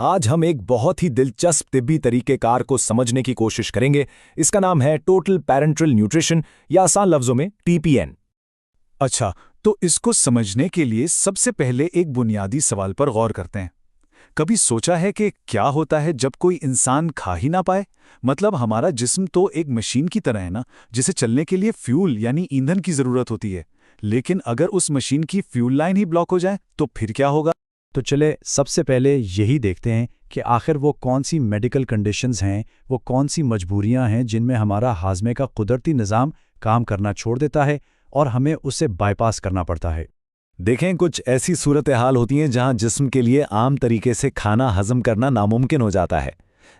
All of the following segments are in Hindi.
आज हम एक बहुत ही दिलचस्प तिब्बी तरीक़ेकार को समझने की कोशिश करेंगे। इसका नाम है टोटल पैरेंटल न्यूट्रिशन या आसान लफ्ज़ों में TPN। अच्छा, तो इसको समझने के लिए सबसे पहले एक बुनियादी सवाल पर गौर करते हैं। कभी सोचा है कि क्या होता है जब कोई इंसान खा ही ना पाए? मतलब हमारा जिस्म तो एक मशीन की तरह है ना, जिसे चलने के लिए फ्यूल यानी ईंधन की ज़रूरत होती है। लेकिन अगर उस मशीन की फ्यूल लाइन ही ब्लॉक हो जाए तो फिर क्या होगा? तो चले सबसे पहले यही देखते हैं कि आखिर वो कौन सी मेडिकल कंडीशंस हैं, वो कौन सी मजबूरियां हैं जिनमें हमारा हाजमे का कुदरती निज़ाम काम करना छोड़ देता है और हमें उसे बाईपास करना पड़ता है। देखें, कुछ ऐसी सूरत हाल होती हैं जहां जिस्म के लिए आम तरीके से खाना हजम करना नामुमकिन हो जाता है,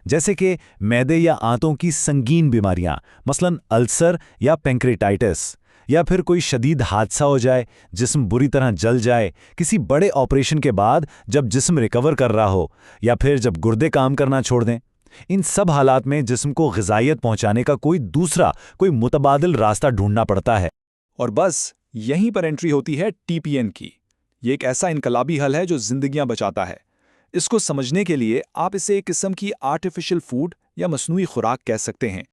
जैसे कि मैदे या आंतों की संगीन बीमारियां, मसलन अल्सर या पेंक्रेटाइटिस, या फिर कोई शदीद हादसा हो जाए, जिस्म बुरी तरह जल जाए, किसी बड़े ऑपरेशन के बाद जब जिस्म रिकवर कर रहा हो, या फिर जब गुर्दे काम करना छोड़ दें। इन सब हालात में जिस्म को ग़िज़ाइयत पहुंचाने का कोई मुतबादिल रास्ता ढूंढना पड़ता है। और बस यहीं पर एंट्री होती है TPN की। ये एक ऐसा इनकलाबी हल है जो जिंदगियां बचाता है। इसको समझने के लिए आप इसे एक किस्म की आर्टिफिशियल फूड या मसनूई खुराक कह सकते हैं।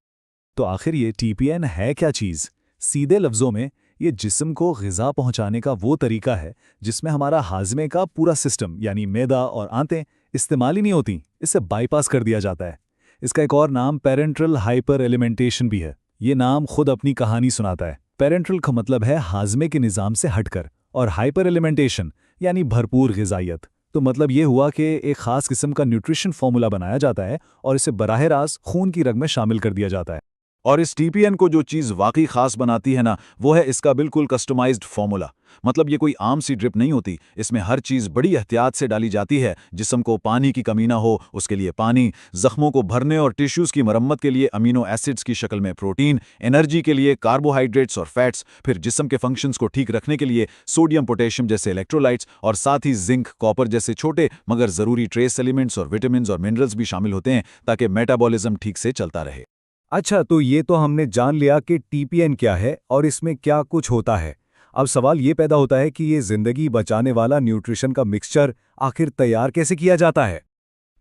तो आखिर ये TPN है क्या चीज़? सीधे लफ्ज़ों में ये जिस्म को ग़िज़ा पहुंचाने का वो तरीका है जिसमें हमारा हाजमे का पूरा सिस्टम यानी मैदा और आंतें इस्तेमाल ही नहीं होती, इससे बाईपास कर दिया जाता है। इसका एक और नाम पेरेंट्रल हाइपर एलिमेंटेशन भी है। ये नाम खुद अपनी कहानी सुनाता है। पेरेंट्रल का मतलब है हाजमे के निज़ाम से हटकर, और हाइपर एलिमेंटेशन यानी भरपूर ग़िज़ाइयत। तो मतलब ये हुआ कि एक ख़ास किस्म का न्यूट्रिशन फार्मूला बनाया जाता है और इसे बराह रास्त खून की रग में शामिल कर दिया जाता है। और इस TPN को जो चीज़ वाकई ख़ास बनाती है ना, वो है इसका बिल्कुल कस्टमाइज्ड फॉर्मूला। मतलब ये कोई आम सी ड्रिप नहीं होती, इसमें हर चीज़ बड़ी एहतियात से डाली जाती है। जिस्म को पानी की कमी ना हो, उसके लिए पानी, ज़ख्मों को भरने और टिश्यूज़ की मरम्मत के लिए अमीनो एसिड्स की शक्ल में प्रोटीन, एनर्जी के लिए कार्बोहाइड्रेट्स और फैट्स, फिर जिस्म के फंक्शंस को ठीक रखने के लिए सोडियम पोटेशियम जैसे इलेक्ट्रोलाइट्स, और साथ ही जिंक कॉपर जैसे छोटे मगर ज़रूरी ट्रेस एलिमेंट्स और विटामिन और मिनरल्स भी शामिल होते हैं ताकि मेटाबॉलिज्म ठीक से चलता रहे। अच्छा, तो ये तो हमने जान लिया कि TPN क्या है और इसमें क्या कुछ होता है। अब सवाल ये पैदा होता है कि ये ज़िंदगी बचाने वाला न्यूट्रिशन का मिक्सचर आखिर तैयार कैसे किया जाता है।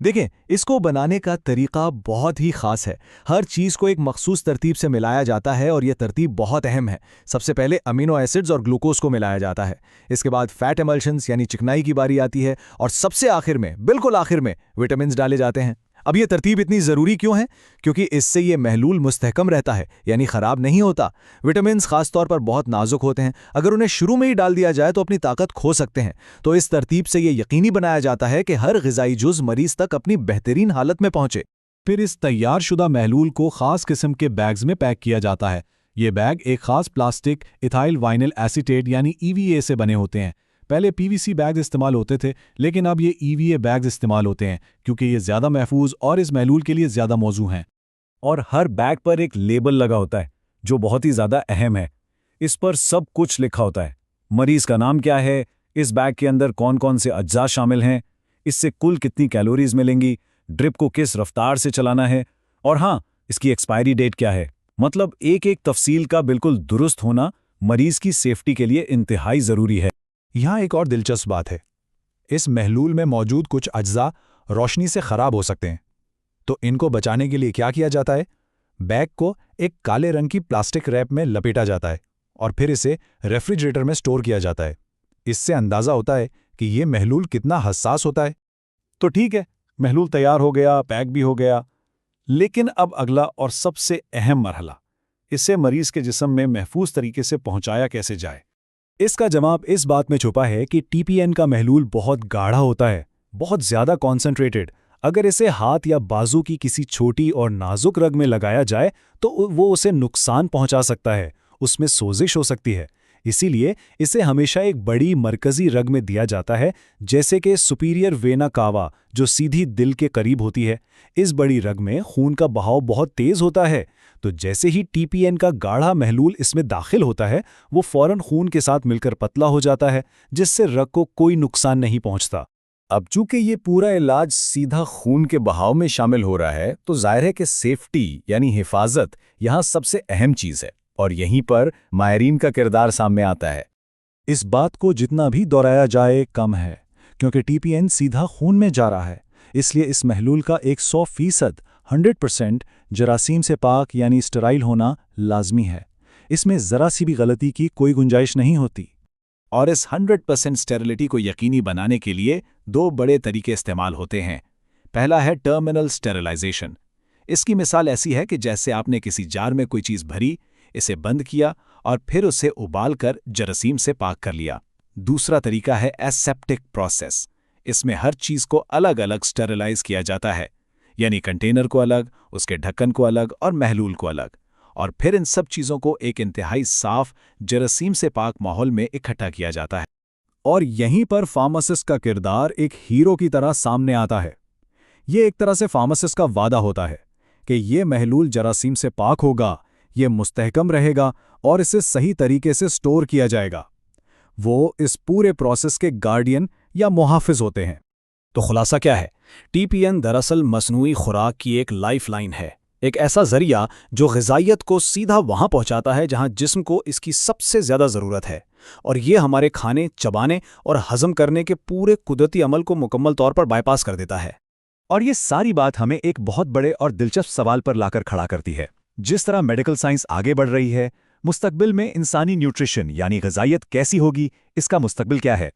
देखें, इसको बनाने का तरीका बहुत ही ख़ास है। हर चीज़ को एक मखसूस तरतीब से मिलाया जाता है और यह तरतीब बहुत अहम है। सबसे पहले अमीनो एसिड्स और ग्लूकोज को मिलाया जाता है। इसके बाद फैट एमल्शंस यानी चिकनाई की बारी आती है, और सबसे आखिर में, बिल्कुल आखिर में, विटामिन्स डाले जाते हैं। अब ये तरतीब इतनी ज़रूरी क्यों है? क्योंकि इससे ये महलूल मुस्तहकम रहता है, यानी ख़राब नहीं होता। विटामिन्स ख़ास तौर पर बहुत नाजुक होते हैं, अगर उन्हें शुरू में ही डाल दिया जाए तो अपनी ताकत खो सकते हैं। तो इस तरतीब से ये यकीनी बनाया जाता है कि हर ग़िज़ाई जुज़ मरीज़ तक अपनी बेहतरीन हालत में पहुँचे। फिर इस तैयार शुदा महलूल को ख़ास किस्म के बैग्स में पैक किया जाता है। ये बैग एक ख़ास प्लास्टिक इथाइल वाइनिल एसीटेट यानी EVA से बने होते हैं। पहले PVC बैग इस्तेमाल होते थे, लेकिन अब ये EVA बैग्स इस्तेमाल होते हैं क्योंकि ये ज़्यादा महफूज और इस महलूल के लिए ज़्यादा मौजू हैं। और हर बैग पर एक लेबल लगा होता है जो बहुत ही ज़्यादा अहम है। इस पर सब कुछ लिखा होता है। मरीज़ का नाम क्या है, इस बैग के अंदर कौन कौन से अज्जा शामिल हैं, इससे कुल कितनी कैलोरीज मिलेंगी, ड्रिप को किस रफ्तार से चलाना है, और हाँ, इसकी एक्सपायरी डेट क्या है। मतलब एक एक तफसील का बिल्कुल दुरुस्त होना मरीज़ की सेफ्टी के लिए इंतहाई ज़रूरी है। यहाँ एक और दिलचस्प बात है, इस महलूल में मौजूद कुछ अज्जा रोशनी से ख़राब हो सकते हैं। तो इनको बचाने के लिए क्या किया जाता है? बैग को एक काले रंग की प्लास्टिक रैप में लपेटा जाता है और फिर इसे रेफ्रिजरेटर में स्टोर किया जाता है। इससे अंदाज़ा होता है कि ये महलूल कितना हसास होता है। तो ठीक है, महलूल तैयार हो गया, पैक भी हो गया, लेकिन अब अगला और सबसे अहम मरहला, इसे मरीज़ के जिस्म में महफूज तरीके से पहुंचाया कैसे जाए। इसका जवाब इस बात में छुपा है कि TPN का महलूल बहुत गाढ़ा होता है, बहुत ज़्यादा कॉन्सेंट्रेटेड। अगर इसे हाथ या बाजू की किसी छोटी और नाजुक रग में लगाया जाए तो वो उसे नुकसान पहुंचा सकता है, उसमें सोजिश हो सकती है। इसीलिए इसे हमेशा एक बड़ी मरकज़ी रग में दिया जाता है, जैसे कि सुपीरियर वेना कावा, जो सीधी दिल के करीब होती है। इस बड़ी रग में खून का बहाव बहुत तेज़ होता है, तो जैसे ही TPN का गाढ़ा महलूल इसमें दाखिल होता है, वो फ़ौरन खून के साथ मिलकर पतला हो जाता है, जिससे रग को कोई नुकसान नहीं पहुंचता। अब चूंकि ये पूरा इलाज सीधा खून के बहाव में शामिल हो रहा है, तो जाहिर है कि सेफ्टी यानी हिफाजत यहाँ सबसे अहम चीज़ है, और यहीं पर माहिरीन का किरदार सामने आता है। इस बात को जितना भी दोहराया जाए कम है, क्योंकि TPN सीधा खून में जा रहा है, इसलिए इस महलूल का 100% 100% जरासीम से पाक यानी स्टेराइल होना लाजमी है। इसमें ज़रा सी भी गलती की कोई गुंजाइश नहीं होती। और इस 100% स्टेरिलिटी को यकीनी बनाने के लिए 2 बड़े तरीके इस्तेमाल होते हैं। पहला है टर्मिनल स्टेरिलाइजेशन। इसकी मिसाल ऐसी है कि जैसे आपने किसी जार में कोई चीज़ भरी, इसे बंद किया और फिर उसे उबालकर जरासीम से पाक कर लिया। दूसरा तरीका है एसेप्टिक प्रोसेस। इसमें हर चीज़ को अलग अलग स्टेरिलाइज किया जाता है, यानी कंटेनर को अलग, उसके ढक्कन को अलग और महलूल को अलग, और फिर इन सब चीज़ों को एक इंतहाई साफ जरासीम से पाक माहौल में इकट्ठा किया जाता है। और यहीं पर फार्मासिस्ट का किरदार एक हीरो की तरह सामने आता है। ये एक तरह से फार्मासिस्ट का वादा होता है कि ये महलूल जरासीम से पाक होगा, ये मुस्तहकम रहेगा और इसे सही तरीके से स्टोर किया जाएगा। वो इस पूरे प्रोसेस के गार्डियन या मुहाफिज होते हैं। तो खुलासा क्या है? टीपीएन दरअसल मसनूई खुराक की एक लाइफलाइन है, एक ऐसा जरिया जो ग़िज़ाइयत को सीधा वहां पहुंचाता है जहां जिस्म को इसकी सबसे ज़्यादा ज़रूरत है, और ये हमारे खाने, चबाने और हज़म करने के पूरे कुदरती अमल को मुकम्मल तौर पर बाईपास कर देता है। और ये सारी बात हमें एक बहुत बड़े और दिलचस्प सवाल पर लाकर खड़ा करती है। जिस तरह मेडिकल साइंस आगे बढ़ रही है, मुस्तकबिल में इंसानी न्यूट्रिशन यानी ग़िज़ाइयत कैसी होगी, इसका मुस्तकबिल क्या है?